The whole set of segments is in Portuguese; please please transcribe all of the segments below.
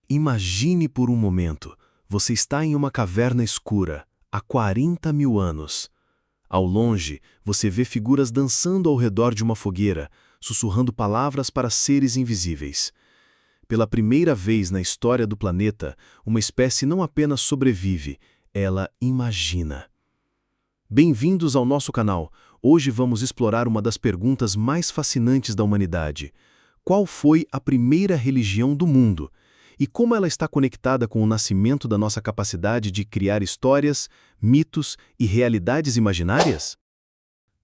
Imagine por um momento, você está em uma caverna escura, há 40 mil anos. Ao longe, você vê figuras dançando ao redor de uma fogueira, sussurrando palavras para seres invisíveis. Pela primeira vez na história do planeta, uma espécie não apenas sobrevive, ela imagina. Bem-vindos ao nosso canal. Hoje vamos explorar uma das perguntas mais fascinantes da humanidade. Qual foi a primeira religião do mundo? E como ela está conectada com o nascimento da nossa capacidade de criar histórias, mitos e realidades imaginárias?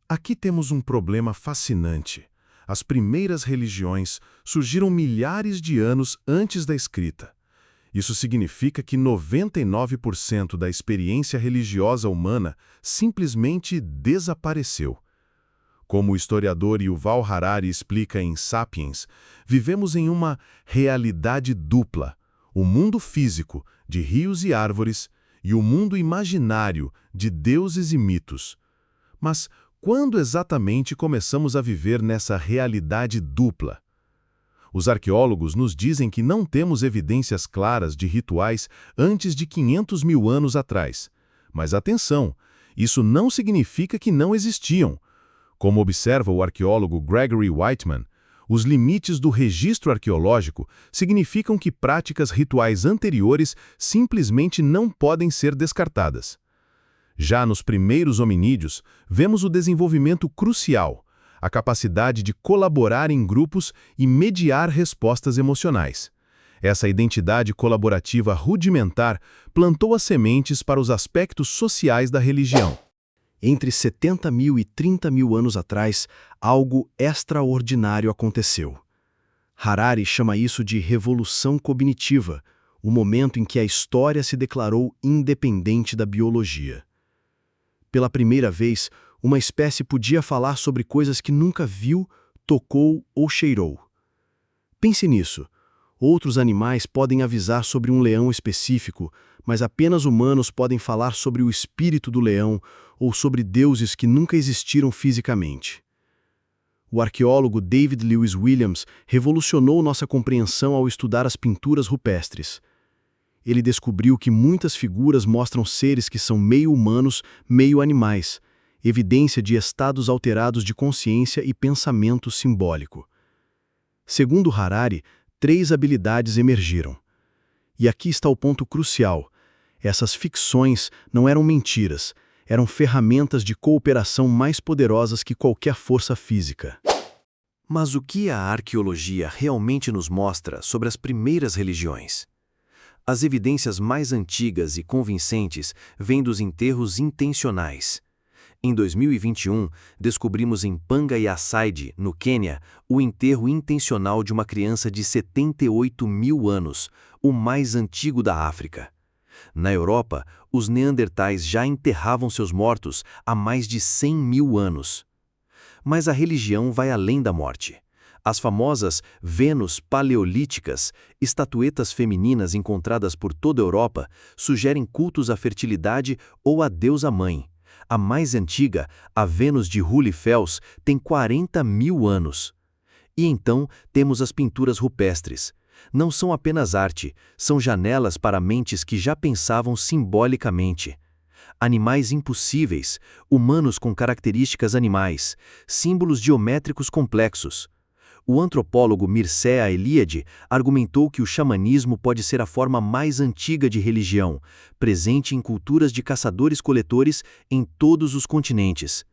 Aqui temos um problema fascinante. As primeiras religiões surgiram milhares de anos antes da escrita. Isso significa que 99% da experiência religiosa humana simplesmente desapareceu. Como o historiador Yuval Harari explica em Sapiens, vivemos em uma realidade dupla: o mundo físico, de rios e árvores, e o mundo imaginário, de deuses e mitos. Mas quando exatamente começamos a viver nessa realidade dupla? Os arqueólogos nos dizem que não temos evidências claras de rituais antes de 500 mil anos atrás. Mas atenção, isso não significa que não existiam. Como observa o arqueólogo Gregory Whiteman, os limites do registro arqueológico significam que práticas rituais anteriores simplesmente não podem ser descartadas. Já nos primeiros hominídeos, vemos o desenvolvimento crucial, a capacidade de colaborar em grupos e mediar respostas emocionais. Essa identidade colaborativa rudimentar plantou as sementes para os aspectos sociais da religião. Entre 70 mil e 30 mil anos atrás, algo extraordinário aconteceu. Harari chama isso de revolução cognitiva, o momento em que a história se declarou independente da biologia. Pela primeira vez, uma espécie podia falar sobre coisas que nunca viu, tocou ou cheirou. Pense nisso. Outros animais podem avisar sobre um leão específico, mas apenas humanos podem falar sobre o espírito do leão ou sobre deuses que nunca existiram fisicamente. O arqueólogo David Lewis Williams revolucionou nossa compreensão ao estudar as pinturas rupestres. Ele descobriu que muitas figuras mostram seres que são meio humanos, meio animais, evidência de estados alterados de consciência e pensamento simbólico. Segundo Harari, 3 habilidades emergiram. E aqui está o ponto crucial. Essas ficções não eram mentiras, eram ferramentas de cooperação mais poderosas que qualquer força física. Mas o que a arqueologia realmente nos mostra sobre as primeiras religiões? As evidências mais antigas e convincentes vêm dos enterros intencionais. Em 2021, descobrimos em Panga-Yasaidi, no Quênia, o enterro intencional de uma criança de 78 mil anos, o mais antigo da África. Na Europa, os neandertais já enterravam seus mortos há mais de 100 mil anos. Mas a religião vai além da morte. As famosas Vênus paleolíticas, estatuetas femininas encontradas por toda a Europa, sugerem cultos à fertilidade ou à deusa-mãe. A mais antiga, a Vênus de Hulefels, tem 40 mil anos. E então temos as pinturas rupestres. Não são apenas arte, são janelas para mentes que já pensavam simbolicamente. Animais impossíveis, humanos com características animais, símbolos geométricos complexos. O antropólogo Mircea Eliade argumentou que o xamanismo pode ser a forma mais antiga de religião, presente em culturas de caçadores-coletores em todos os continentes.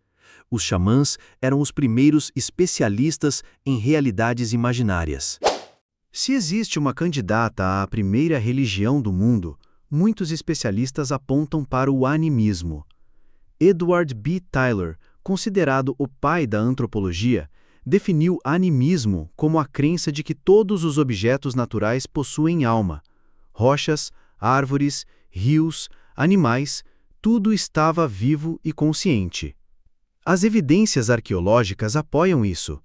Os xamãs eram os primeiros especialistas em realidades imaginárias. Se existe uma candidata à primeira religião do mundo, muitos especialistas apontam para o animismo. Edward B. Tylor, considerado o pai da antropologia, definiu animismo como a crença de que todos os objetos naturais possuem alma. Rochas, árvores, rios, animais, tudo estava vivo e consciente. As evidências arqueológicas apoiam isso.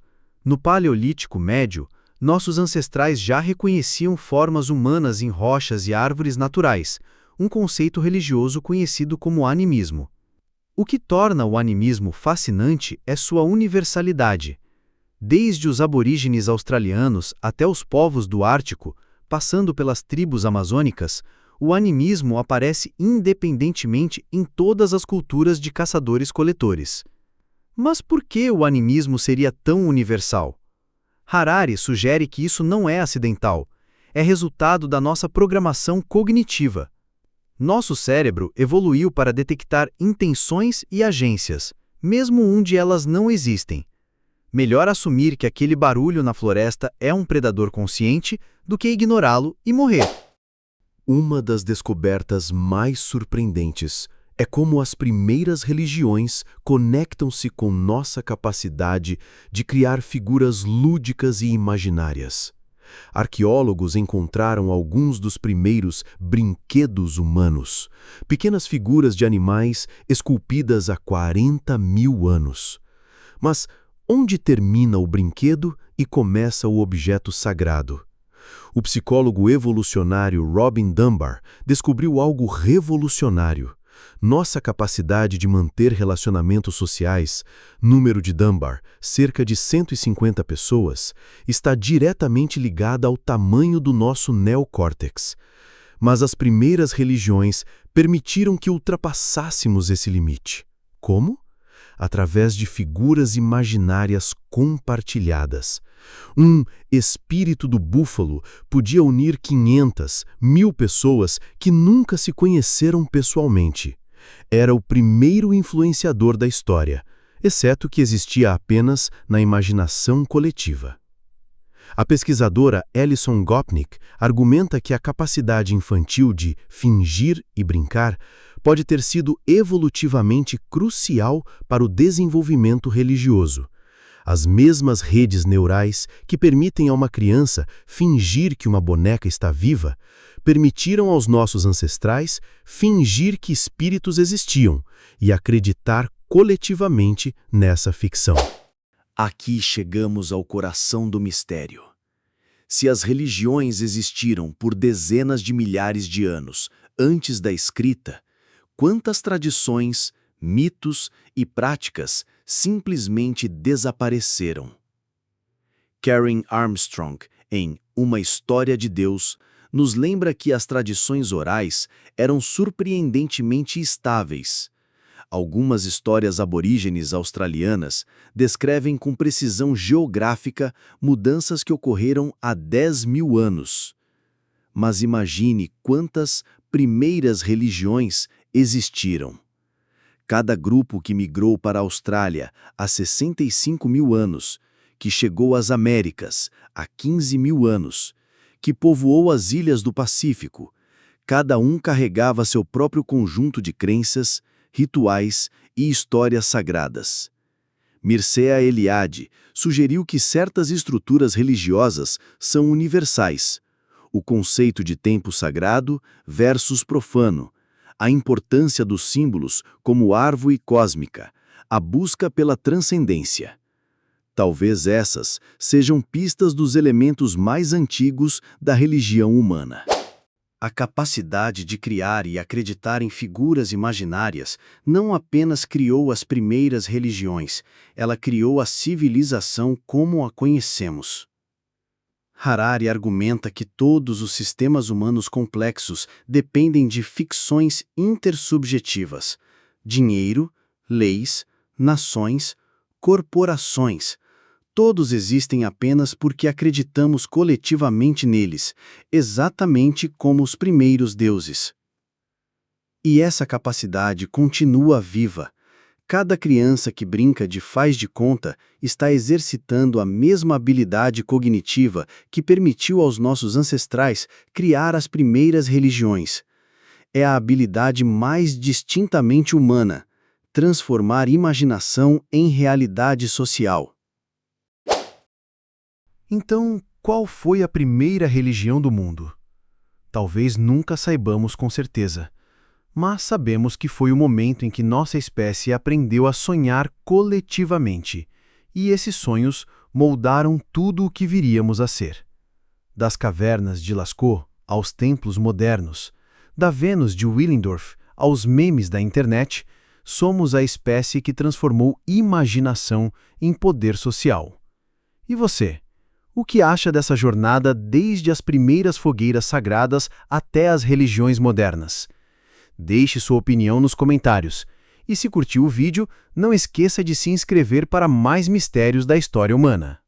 No Paleolítico Médio, nossos ancestrais já reconheciam formas humanas em rochas e árvores naturais, um conceito religioso conhecido como animismo. O que torna o animismo fascinante é sua universalidade. Desde os aborígenes australianos até os povos do Ártico, passando pelas tribos amazônicas, o animismo aparece independentemente em todas as culturas de caçadores-coletores. Mas por que o animismo seria tão universal? Harari sugere que isso não é acidental, é resultado da nossa programação cognitiva. Nosso cérebro evoluiu para detectar intenções e agências, mesmo onde elas não existem. Melhor assumir que aquele barulho na floresta é um predador consciente do que ignorá-lo e morrer. Uma das descobertas mais surpreendentes é como as primeiras religiões conectam-se com nossa capacidade de criar figuras lúdicas e imaginárias. Arqueólogos encontraram alguns dos primeiros brinquedos humanos, pequenas figuras de animais esculpidas há 40.000 anos. Mas onde termina o brinquedo e começa o objeto sagrado? O psicólogo evolucionário Robin Dunbar descobriu algo revolucionário. Nossa capacidade de manter relacionamentos sociais, número de Dunbar, cerca de 150 pessoas, está diretamente ligada ao tamanho do nosso neocórtex. Mas as primeiras religiões permitiram que ultrapassássemos esse limite. Como? Através de figuras imaginárias compartilhadas. Um espírito do búfalo podia unir 500, 1.000 pessoas que nunca se conheceram pessoalmente. Era o primeiro influenciador da história, exceto que existia apenas na imaginação coletiva. A pesquisadora Alison Gopnik argumenta que a capacidade infantil de fingir e brincar pode ter sido evolutivamente crucial para o desenvolvimento religioso. As mesmas redes neurais que permitem a uma criança fingir que uma boneca está viva, permitiram aos nossos ancestrais fingir que espíritos existiam e acreditar coletivamente nessa ficção. Aqui chegamos ao coração do mistério. Se as religiões existiram por dezenas de milhares de anos antes da escrita, quantas tradições, mitos e práticas simplesmente desapareceram? Karen Armstrong, em Uma História de Deus, nos lembra que as tradições orais eram surpreendentemente estáveis. Algumas histórias aborígenes australianas descrevem com precisão geográfica mudanças que ocorreram há 10.000 anos. Mas imagine quantas primeiras religiões existiram. Cada grupo que migrou para a Austrália há 65.000 anos, que chegou às Américas há 15.000 anos, que povoou as ilhas do Pacífico, cada um carregava seu próprio conjunto de crenças, rituais e histórias sagradas. Mircea Eliade sugeriu que certas estruturas religiosas são universais. O conceito de tempo sagrado versus profano, a importância dos símbolos como árvore cósmica, a busca pela transcendência. Talvez essas sejam pistas dos elementos mais antigos da religião humana. A capacidade de criar e acreditar em figuras imaginárias não apenas criou as primeiras religiões, ela criou a civilização como a conhecemos. Harari argumenta que todos os sistemas humanos complexos dependem de ficções intersubjetivas: dinheiro, leis, nações, corporações. Todos existem apenas porque acreditamos coletivamente neles, exatamente como os primeiros deuses. E essa capacidade continua viva. Cada criança que brinca de faz de conta está exercitando a mesma habilidade cognitiva que permitiu aos nossos ancestrais criar as primeiras religiões. É a habilidade mais distintamente humana: transformar imaginação em realidade social. Então, qual foi a primeira religião do mundo? Talvez nunca saibamos com certeza, mas sabemos que foi o momento em que nossa espécie aprendeu a sonhar coletivamente, e esses sonhos moldaram tudo o que viríamos a ser. Das cavernas de Lascaux aos templos modernos, da Vênus de Willendorf aos memes da internet, somos a espécie que transformou imaginação em poder social. E você? O que acha dessa jornada desde as primeiras fogueiras sagradas até as religiões modernas? Deixe sua opinião nos comentários. E se curtiu o vídeo, não esqueça de se inscrever para mais mistérios da história humana.